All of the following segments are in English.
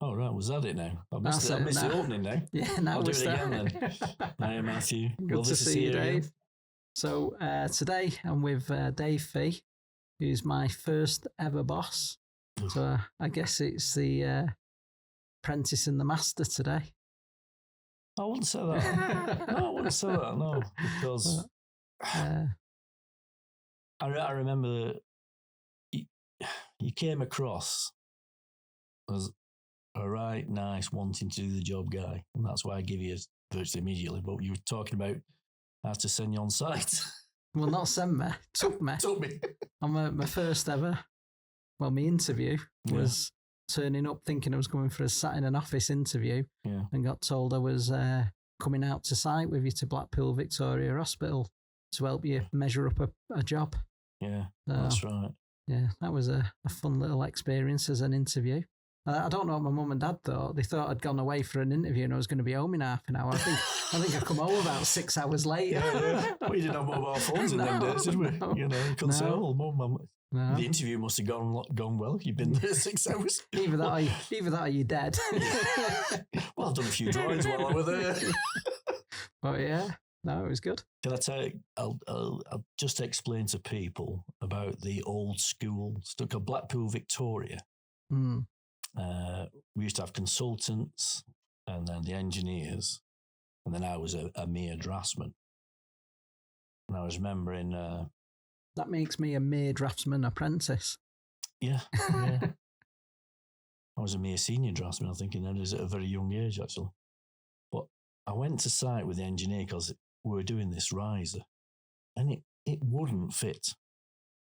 Oh, right. Was that it now? I missed the opening now. Yeah, now I'll do it again then. Hi, Matthew. Good to see you, Dave. Again. So today I'm with Dave Fee, who's my first ever boss. So I guess it's the apprentice and the master today. I wouldn't say that. No, I wouldn't say that, no. Because I remember you came across as a right nice wanting to do the job guy, and that's why I give you virtually immediately. But you were talking about how to send you on site. Well, not send me, took me. Took me. On my first ever, my interview was turning up thinking I was going for a sat in an office interview, and got told I was coming out to site with you to Blackpool Victoria Hospital to help you measure up a job. Yeah, that's right. Yeah, that was a fun little experience as an interview. I don't know what my mum and dad thought. They thought I'd gone away for an interview and I was going to be home in half an hour. I think I come home about 6 hours later. Yeah. We didn't have mobile phones in them days, did we? No. You couldn't say, "Oh, mum." No. The interview must have gone well. You've been there 6 hours. Either that or you're dead. Well, I've done a few drawings while I was there. But yeah, no, it was good. Can I tell you, I'll just explain to people about the old school stuff of Blackpool Victoria. Mm. We used to have consultants and then the engineers, and then I was a mere draftsman. And I was remembering... that makes me a mere draftsman apprentice. Yeah. I was a mere senior draftsman, I think, at a very young age, actually. But I went to site with the engineer because we were doing this riser, and it wouldn't fit.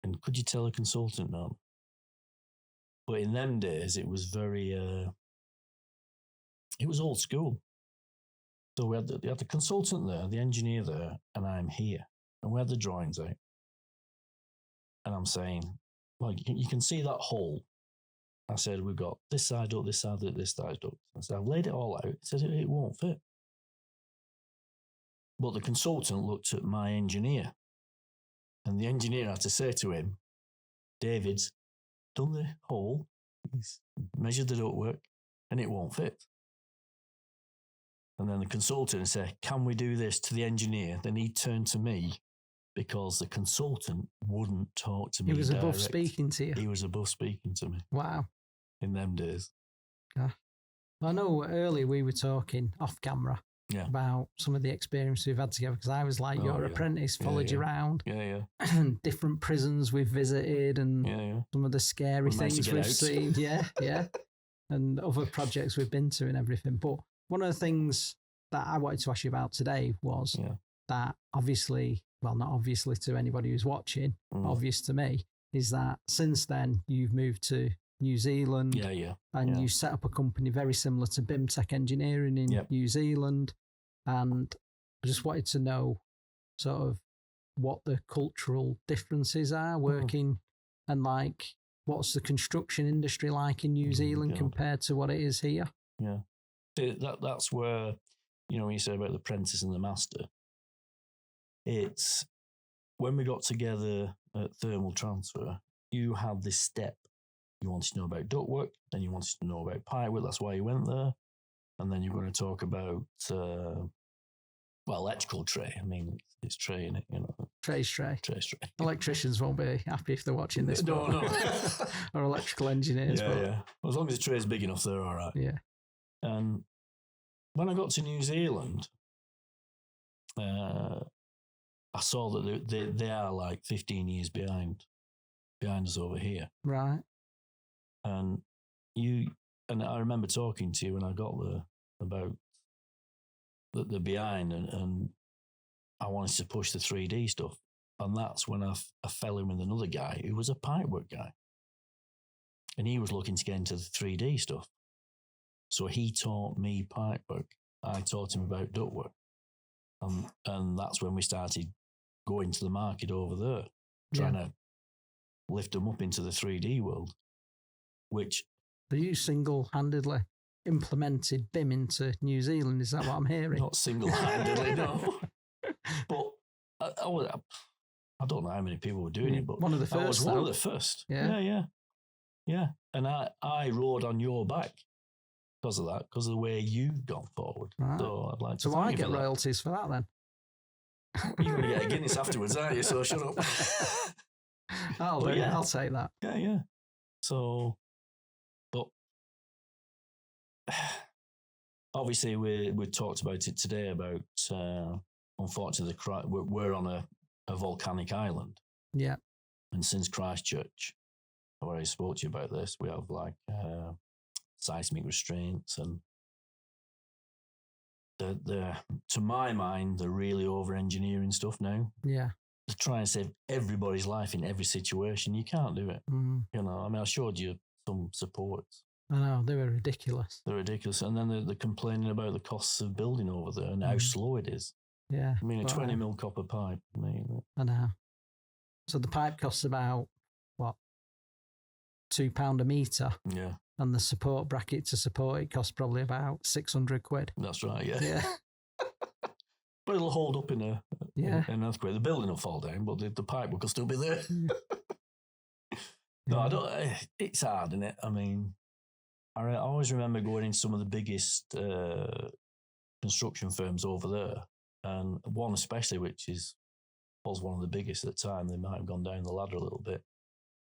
And could you tell a consultant no? But in them days, it was very, it was old school. So we had the consultant there, the engineer there, and I'm here. And we had the drawings out. And I'm saying, well, you can see that hole. I said, we've got this side up, this side up, this side up. I said, I've laid it all out. He said, it won't fit. But the consultant looked at my engineer. And the engineer had to say to him, David's done the hole, he's measured the ductwork, and it won't fit. And then the consultant said, can we do this to the engineer? Then he turned to me because the consultant wouldn't talk to me. He was above speaking to you. He was above speaking to me. Wow. In them days. Yeah. I know earlier we were talking off camera about some of the experience we've had together, because I was like your apprentice, followed you around. Yeah. Different prisons we've visited and some of the scary things we've seen. Yeah. And other projects we've been to and everything. But one of the things that I wanted to ask you about today was that obviously, well, not obviously to anybody who's watching, obvious to me, is that since then you've moved to New Zealand. And you set up a company very similar to BIMTech Engineering in New Zealand. And I just wanted to know sort of what the cultural differences are working and like what's the construction industry like in New Zealand compared to what it is here. Yeah. That's where, when you say about the apprentice and the master, it's when we got together at Thermal Transfer, you had this step. You wanted to know about ductwork, then you wanted to know about pipework. That's why you went there. And then you're going to talk about, electrical tray. I mean, it's tray in it, Tray's tray. Electricians won't be happy if they're watching this. No. Or electrical engineers. Yeah. Well, as long as the tray's big enough, they're all right. Yeah. And when I got to New Zealand, I saw that they are like 15 years behind us over here. Right. And I remember talking to you when I got there about the behind, and I wanted to push the 3D stuff. And that's when I fell in with another guy who was a pipework guy. And he was looking to get into the 3D stuff. So he taught me pipework. I taught him about ductwork. And that's when we started going to the market over there, trying to lift them up into the 3D world. Which you single-handedly implemented BIM into New Zealand, is that what I'm hearing? Not single-handedly, no. But I don't know how many people were doing it, but one of the first. I was one of the first. Yeah. And I rode on your back. because of that, because of the way you've gone forward. Right. So I'd like to So thank I you get for that. royalties for that then. You're going to get a Guinness afterwards, aren't you? So shut up. I'll take that. Yeah. So, but obviously we talked about it today about, unfortunately, we're on a volcanic island. Yeah. And since Christchurch, I already spoke to you about this, we have like seismic restraints, and to my mind, they're really over-engineering stuff now. Yeah. To try and save everybody's life in every situation, you can't do it. Mm. You know, I mean, I showed you some supports. I know, they were ridiculous. They're ridiculous. And then they're complaining about the costs of building over there and how slow it is. Yeah. I mean, a 20 mil copper pipe. I know. So the pipe costs about, what, £2 a metre? Yeah. And the support bracket to support it costs probably about 600 quid. That's right, yeah. Yeah. But it'll hold up in an earthquake. The building will fall down, but the pipe will still be there. No, I don't. It's hard, isn't it? I mean, I always remember going in some of the biggest construction firms over there, and one especially, which was one of the biggest at the time. They might have gone down the ladder a little bit,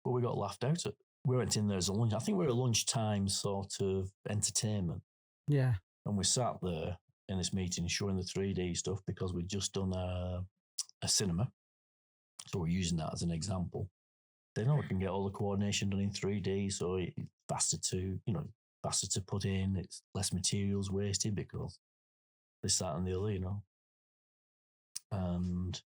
but we got laughed out at. We went in there as a lunch. I think we were a lunchtime sort of entertainment. Yeah. And we sat there in this meeting showing the 3D stuff because we'd just done a cinema. So we're using that as an example. They know we can get all the coordination done in 3D, so it's faster to put in. It's less materials wasted because this, that, and the other, And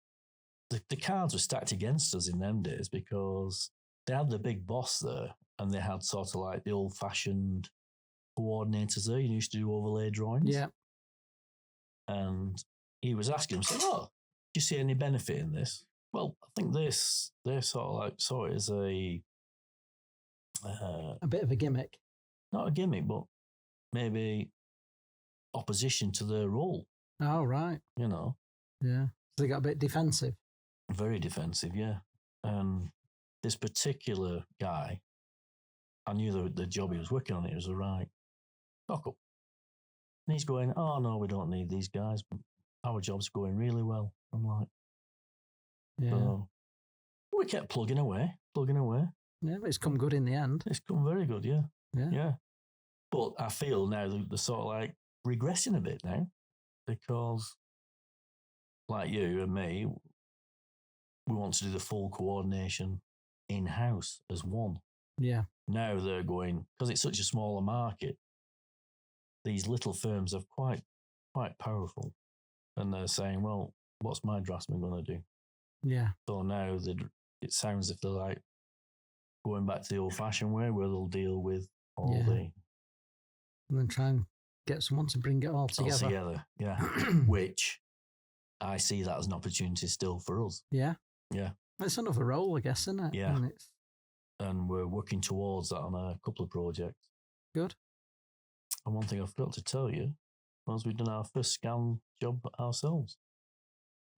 the cards were stacked against us in them days because they had the big boss there, and they had sort of like the old-fashioned coordinators there. You used to do overlay drawings. Yeah. And he was asking him, do you see any benefit in this? Well, I think they sort of like saw it as a bit of a gimmick. Not a gimmick, but maybe opposition to their role. Oh, right. Yeah. So they got a bit defensive. Very defensive, yeah. And this particular guy, I knew the job he was working on, it was a right cock up. And he's going, oh, no, we don't need these guys. Our job's going really well. I'm like, yeah. So we kept plugging away. Yeah, but it's come good in the end. It's come very good, yeah. Yeah. But I feel now they're sort of like regressing a bit now because, like you and me, we want to do the full coordination in-house as one. Yeah. Now they're going, because it's such a smaller market, these little firms are quite powerful. And they're saying, well, what's my draftsman going to do? Yeah. So now it sounds as if they're like going back to the old-fashioned way where they'll deal with all the... And then try and get someone to bring it all together. Yeah. Which I see that as an opportunity still for us. Yeah. Yeah. It's another role, I guess, isn't it? Yeah. And we're working towards that on a couple of projects. Good. And one thing I forgot to tell you was we've done our first scan job ourselves.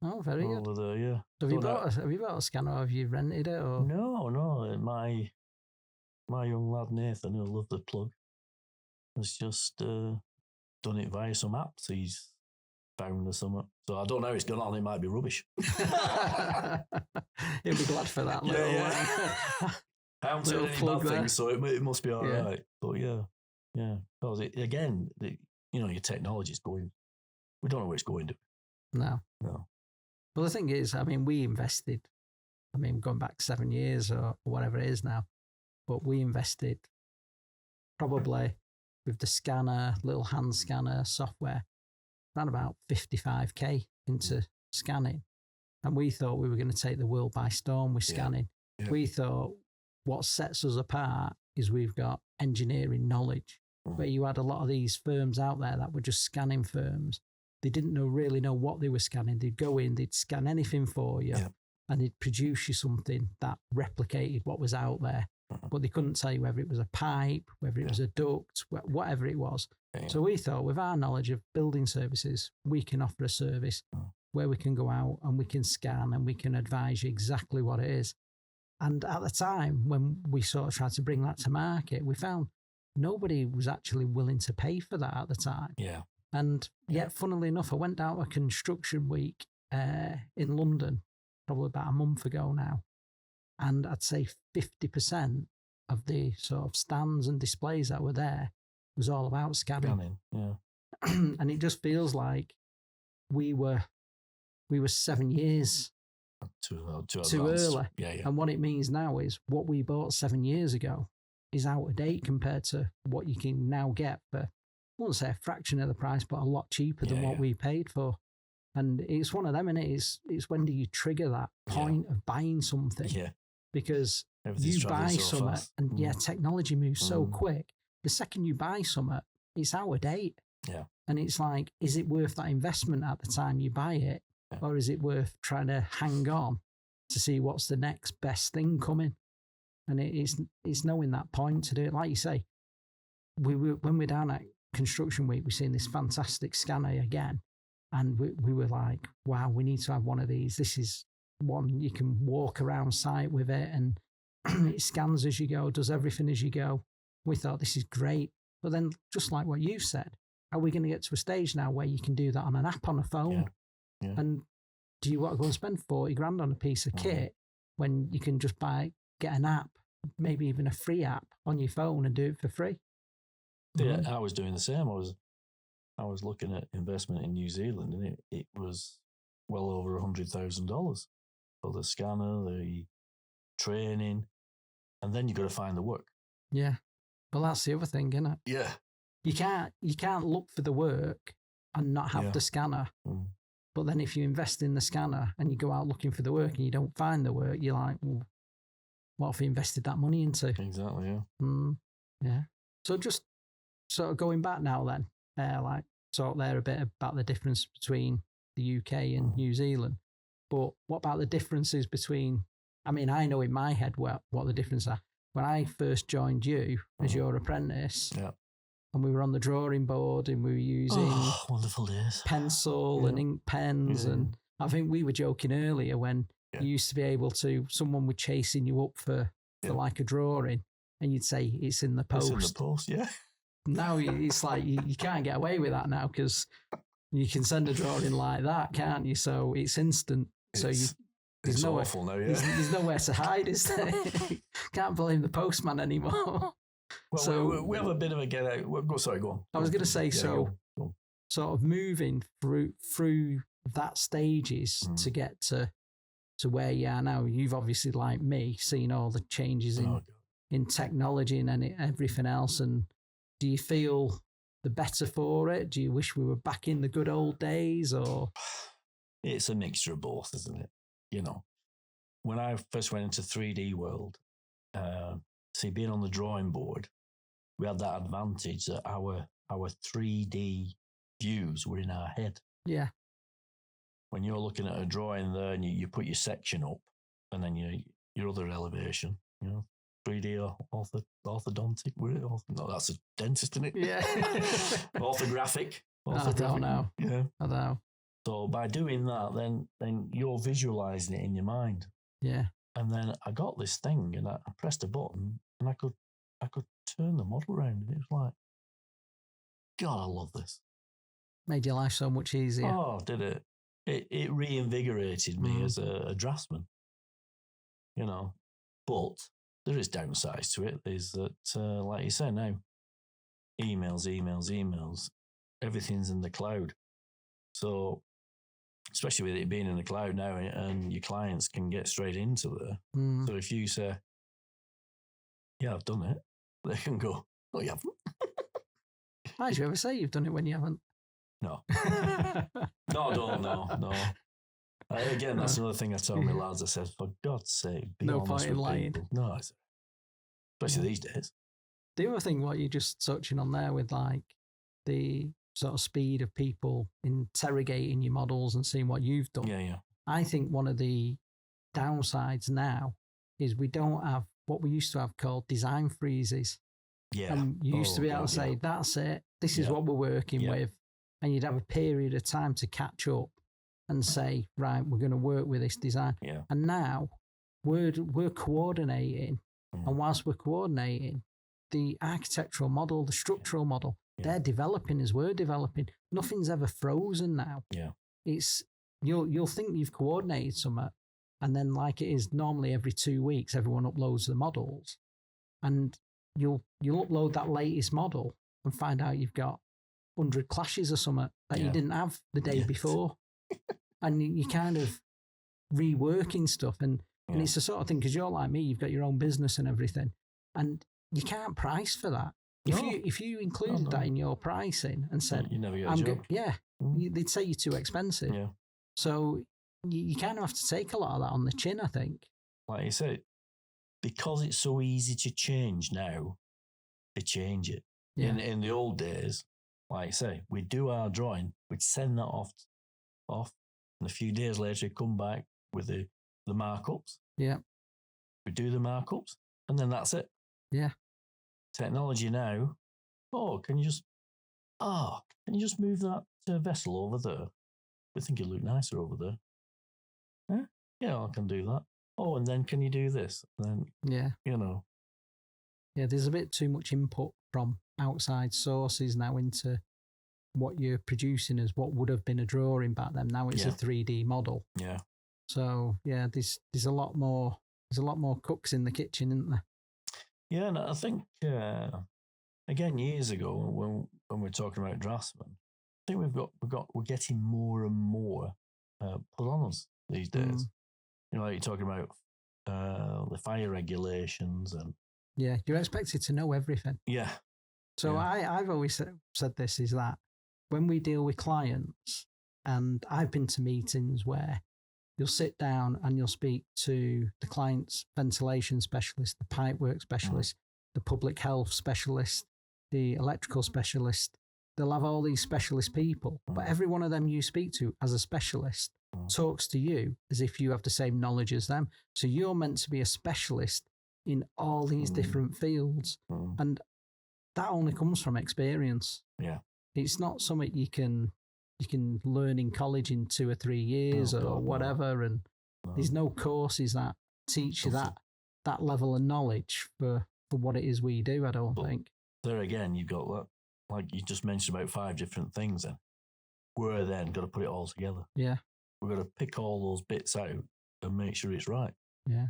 Oh, very good. Over there, yeah. So have you bought a scanner or have you rented it? Or? No. My young lad Nathan, who loved the plug, has just done it via some apps. He's found or something. So I don't know how it's gone on. It might be rubbish. He'll be glad for that. Yeah. I haven't said any bad things, so it must be all right. But yeah. Because your technology is going. We don't know where it's going to. No. Well, the thing is, we invested. Going back 7 years or whatever it is now, but we invested probably with the scanner, little hand scanner software, around about 55k into scanning. And we thought we were going to take the world by storm with scanning. Yeah. We thought what sets us apart is we've got engineering knowledge. Where you had a lot of these firms out there that were just scanning firms. They didn't really know what they were scanning. They'd go in, they'd scan anything for you, and they'd produce you something that replicated what was out there. But they couldn't tell you whether it was a pipe, whether it was a duct, whatever it was. Yeah. So we thought with our knowledge of building services, we can offer a service where we can go out and we can scan and we can advise you exactly what it is. And at the time, when we sort of tried to bring that to market, we found nobody was actually willing to pay for that at the time. Yeah. And yet, funnily enough, I went down to a construction week in London probably about a month ago now. And I'd say 50% of the sort of stands and displays that were there was all about scanning. Yeah. And it just feels like we were 7 years too early. Yeah. And what it means now is what we bought 7 years ago is out of date compared to what you can now get for, I won't say a fraction of the price, but a lot cheaper than what we paid for. And it's one of them, and it's when do you trigger that point of buying something? Yeah. Because you buy something, and technology moves so quick. The second you buy something, it's out of date. Yeah. And it's like, is it worth that investment at the time you buy it? Yeah. Or is it worth trying to hang on to see what's the next best thing coming? And it's knowing that point to do it. Like you say, when we're down at Construction Week, we've seen this fantastic scanner again. And we were like, wow, we need to have one of these. This is one you can walk around site with it, and it scans as you go, does everything as you go. We thought, this is great. But then, just like what you said, are we going to get to a stage now where you can do that on an app on a phone? Yeah. And do you want to go and spend 40 grand on a piece of kit when you can just get an app, maybe even a free app on your phone and do it for free? Yeah, I was doing the same. I was looking at investment in New Zealand, and it was well over $100,000 for the scanner, the training, and then you've got to find the work. Yeah. Well, that's the other thing, isn't it? Yeah. You can't look for the work and not have the scanner. But then if you invest in the scanner and you go out looking for the work and you don't find the work, you're like, well, what have you invested that money into? Exactly, yeah. Yeah. So just sort of going back now then, like talk there a bit about the difference between the UK and New Zealand. But what about the differences between, I mean, I know in my head what the differences are. When I first joined you as your apprentice, and we were on the drawing board and we were using wonderful days. Pencil and ink pens. And I think we were joking earlier when you used to be able to, someone would chasing you up for like a drawing and you'd say, it's in the post. It's in the post, yeah. Now it's like you can't get away with that now because you can send a drawing like that, can't you? So it's instant. It's awful now, There's nowhere to hide, is there? Can't blame the postman anymore. Well, so we have a bit of a get out. Sorry, go on. I was going to say, go on. Sort of moving through that stages to get to where you are now. You've obviously, like me, seen all the changes in technology and everything else. And do you feel the better for it? Do you wish we were back in the good old days, or? It's a mixture of both, isn't it? You know, when I first went into 3D world, being on the drawing board, we had that advantage that our 3D views were in our head. Yeah. When you're looking at a drawing there and you put your section up and then your other elevation, 3D orthodontic, no, that's a dentist, isn't it? Yeah. Orthographic. I don't know. Yeah. I don't know. So by doing that, then you're visualizing it in your mind. Yeah. And then I got this thing and I pressed a button and I could turn the model around and it was like, God, I love this. Made your life so much easier. Oh, did it? It reinvigorated me as a draftsman, But there is downsides to it. Is that, like you say now, emails, everything's in the cloud. So, especially with it being in the cloud now, and your clients can get straight into there. So if you say, yeah, I've done it, they can go, oh, you haven't. Why did you ever say you've done it when you haven't? No. No. Again, that's another thing I told my lads. I said, for God's sake, be no honest point in with lying. People. No, especially these days. The other thing, what you're just touching on there with like the sort of speed of people interrogating your models and seeing what you've done. Yeah. I think one of the downsides now is we don't have what we used to have called design freezes. Yeah. And you used to be able to say, that's it. This is what we're working with. And you'd have a period of time to catch up and say, right, we're going to work with this design. Yeah. And now we're coordinating. And whilst we're coordinating, the architectural model, the structural model. They're developing as we're developing. Nothing's ever frozen now. Yeah. It's you'll think you've coordinated something, and then like it is normally every 2 weeks, everyone uploads the models, and you'll upload that latest model and find out you've got 100 clashes or something that you didn't have the day before, and you kind of reworking stuff, and it's the sort of thing, because you're like me, you've got your own business and everything, and you can't price for that. If you included that in your pricing and said, you never get a job. They'd say you're too expensive. Yeah. So you kind of have to take a lot of that on the chin, I think. Like you said, because it's so easy to change now, they change it. Yeah. In the old days, like I say, we'd do our drawing, we'd send that off, and a few days later, we'd come back with the markups. Yeah. We'd do the markups, and then that's it. Yeah. Technology now, can you just move that vessel over there? I think it'll look nicer over there. Huh? Yeah, I can do that. Oh, and then can you do this? And then, Yeah, there's a bit too much input from outside sources now into what you're producing as what would have been a drawing back then. Now it's a 3D model. Yeah. So there's a lot more cooks in the kitchen, isn't there? Yeah, and I think again years ago when we're talking about Draftsman, I think we're getting more and more put on us these days. Like you're talking about the fire regulations and you're expected to know everything. Yeah. So I've always said this is that when we deal with clients, and I've been to meetings where you'll sit down and you'll speak to the client's ventilation specialist, the pipework specialist, the public health specialist, the electrical specialist. They'll have all these specialist people, but every one of them you speak to as a specialist talks to you as if you have the same knowledge as them. So you're meant to be a specialist in all these different fields. And that only comes from experience. Yeah. It's not something you can learn in college in 2 or 3 years or whatever. And there's no courses that teach you that level of knowledge for what it is we do, I don't think. There again, you've got that, like you just mentioned about 5 different things then. We're then got to put it all together. Yeah. We've got to pick all those bits out and make sure it's right. Yeah.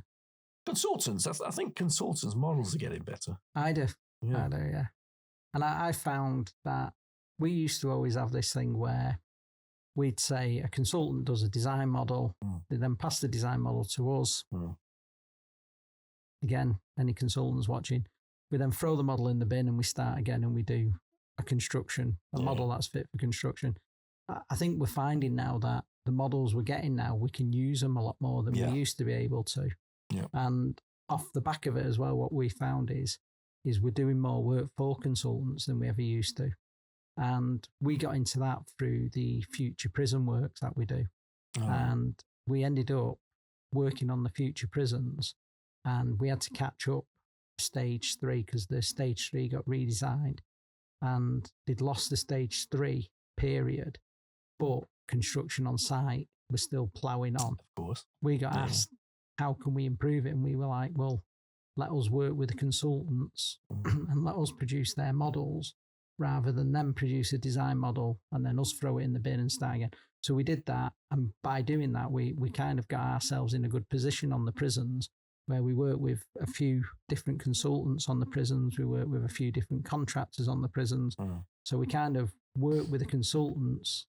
Consultants, I think consultants' models are getting better. I do. Yeah. I do, yeah. And I found that we used to always have this thing where we'd say a consultant does a design model, they then pass the design model to us. Again, any consultants watching, we then throw the model in the bin and we start again and we do a model that's fit for construction. I think we're finding now that the models we're getting now, we can use them a lot more than we used to be able to. Yeah. And off the back of it as well, what we found is we're doing more work for consultants than we ever used to. And we got into that through the future prison works that we do. And we ended up working on the future prisons, and we had to catch up stage 3 because the stage 3 got redesigned and they'd lost the stage 3 period, but construction on site was still ploughing on. Of course. We got asked, how can we improve it? And we were like, well, let us work with the consultants and let us produce their models rather than them produce a design model and then us throw it in the bin and start again. So we did that. And by doing that, we kind of got ourselves in a good position on the prisons where we work with a few different consultants on the prisons. We work with a few different contractors on the prisons. So we kind of work with the consultants,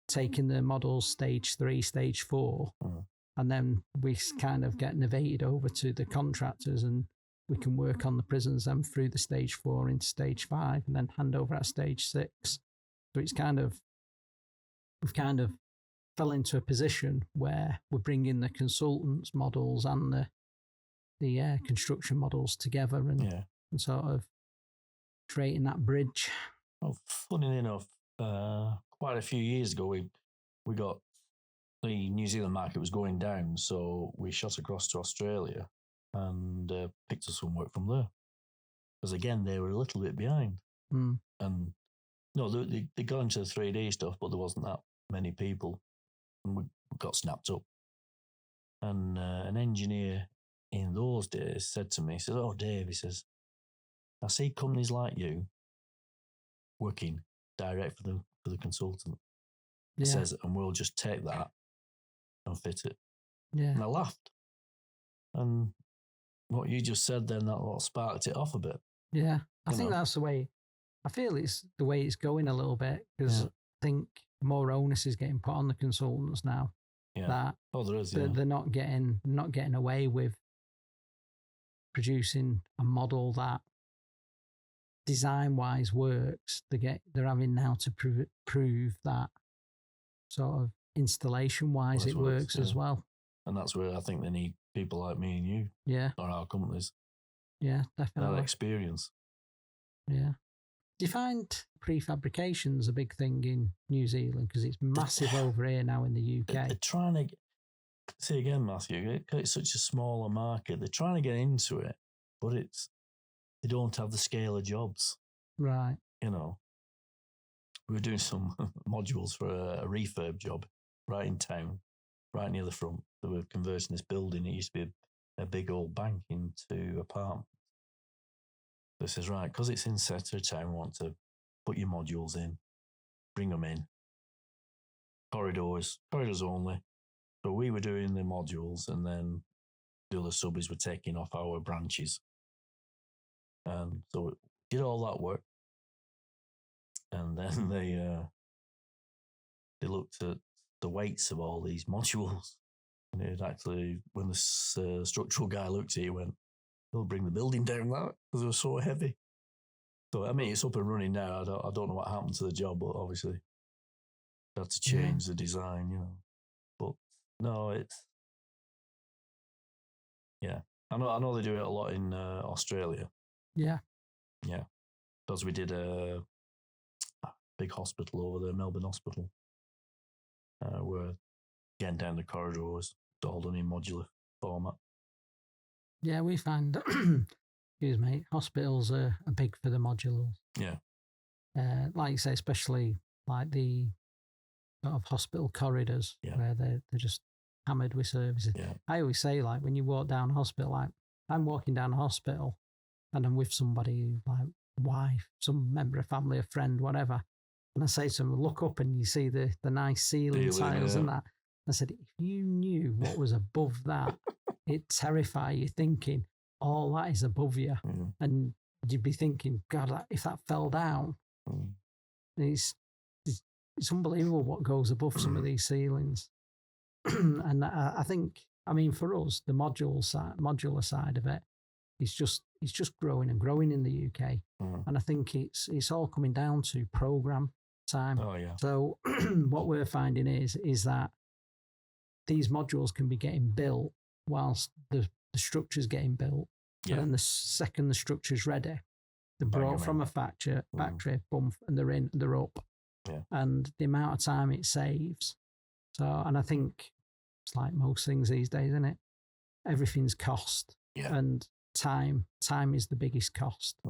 taking the models stage 3, stage 4, and then we kind of get novated over to the contractors and we can work on the prisons then through the stage 4 into stage 5 and then hand over at stage 6. So it's we've kind of fell into a position where we're bringing the consultants models and the construction models together and sort of creating that bridge. Well, funny enough, quite a few years ago, we got the New Zealand market was going down, so we shot across to Australia and picked up some work from there. Because again, they were a little bit behind. And no, they got into the 3D stuff, but there wasn't that many people. And we got snapped up. And an engineer in those days said to me, he said, "Oh, Dave," he says, I see companies like you working direct for the consultant. It says, and we'll just take that and fit it. Yeah. And I laughed. And what you just said then, that what sparked it off a bit. Yeah. I think that's the way, I feel it's the way it's going a little bit, because I think more onus is getting put on the consultants now. Yeah. That there is. They're not getting away with producing a model that design-wise works. They're having now to prove that sort of installation-wise it works as well. And that's where I think they need people like me and you. Yeah. Or our companies. Yeah, definitely. That experience. Yeah. Do you find prefabrication's a big thing in New Zealand? Because it's massive over here now in the UK. They're trying to, see again, Matthew, it's such a smaller market. They're trying to get into it, but they don't have the scale of jobs. Right. We were doing some modules for a refurb job right in town, right near the front. They were converting this building. It used to be a big old bank into apartments. This is right, because it's in centre of town, we want to put your modules in, bring them in. Corridors only. So we were doing the modules, and then the other subbies were taking off our branches. And so we did all that work. And then they looked at the weights of all these modules. And it actually, when the structural guy looked at it, he went, they'll bring the building down that, because they were so heavy. So, I mean, it's up and running now. I don't know what happened to the job, but obviously they had to change the design, But no, it's, I know they do it a lot in Australia. Yeah. Yeah. Because we did a big hospital over there, Melbourne Hospital. We're getting down the corridors, it's all done in modular format. Yeah, we find, excuse me, hospitals are big for the modulars. Yeah. Like you say, especially like the sort of hospital corridors where they're just hammered with services. Yeah. I always say, like, when you walk down a hospital, like, I'm walking down a hospital and I'm with somebody, like, wife, some member of family, a friend, whatever. And I say to them, look up and you see the nice ceiling tiles and that. I said, if you knew what was above that, it'd terrify you, thinking all that is above you. And you'd be thinking, God, if that fell down, it's unbelievable what goes above some of these ceilings. And I think, I mean, for us, the modular side of it, it's just growing and growing in the UK. And I think it's all coming down to program time. Oh, yeah. So what we're finding is that these modules can be getting built whilst the structure's getting built. And then the second the structure's ready, they're brought from a factory, boom, and they're up. Yeah. And the amount of time it saves. So, and I think it's like most things these days, isn't it? Everything's cost. Yeah. And time is the biggest cost. I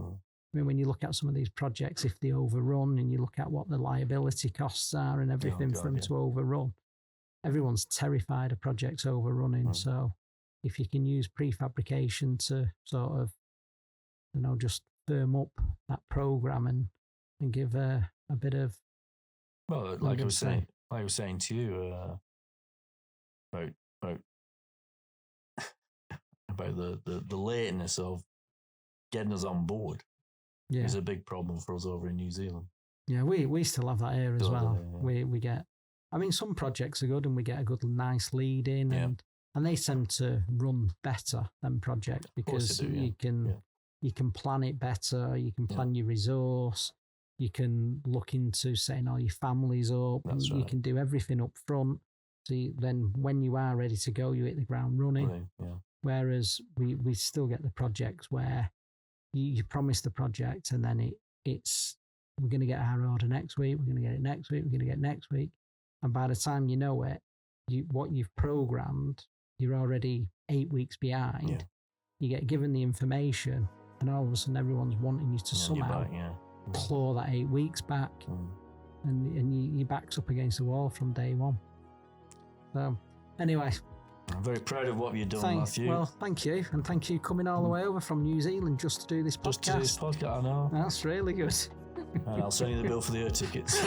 mean, when you look at some of these projects, if they overrun and you look at what the liability costs are and everything for them to overrun, everyone's terrified of projects overrunning. So if you can use prefabrication to sort of, just firm up that program and give a bit of, well, like I was saying to you about the lateness of getting us on board is a big problem for us over in New Zealand. Yeah, we still have that here as well. We get, I mean, some projects are good and we get a good, nice lead in, and they tend to run better than projects because you can plan it better, you can plan your resource, you can look into setting all your families up, you can do everything up front. So then when you are ready to go, you hit the ground running. Right, yeah. Whereas we still get the projects where you promise the project and then it's we're going to get our order next week, we're going to get it next week, we're going to get it next week. And by the time you know it, what you've programmed, you're already 8 weeks behind. Yeah. You get given the information and all of a sudden everyone's wanting you to somehow claw that 8 weeks back. And your back's up against the wall from day one. So anyway, I'm very proud of what you've done, Matthew. Well, thank you. And thank you coming all the way over from New Zealand just to do this podcast. Just to do this podcast, I know. That's really good. And I'll send you the bill for the air tickets.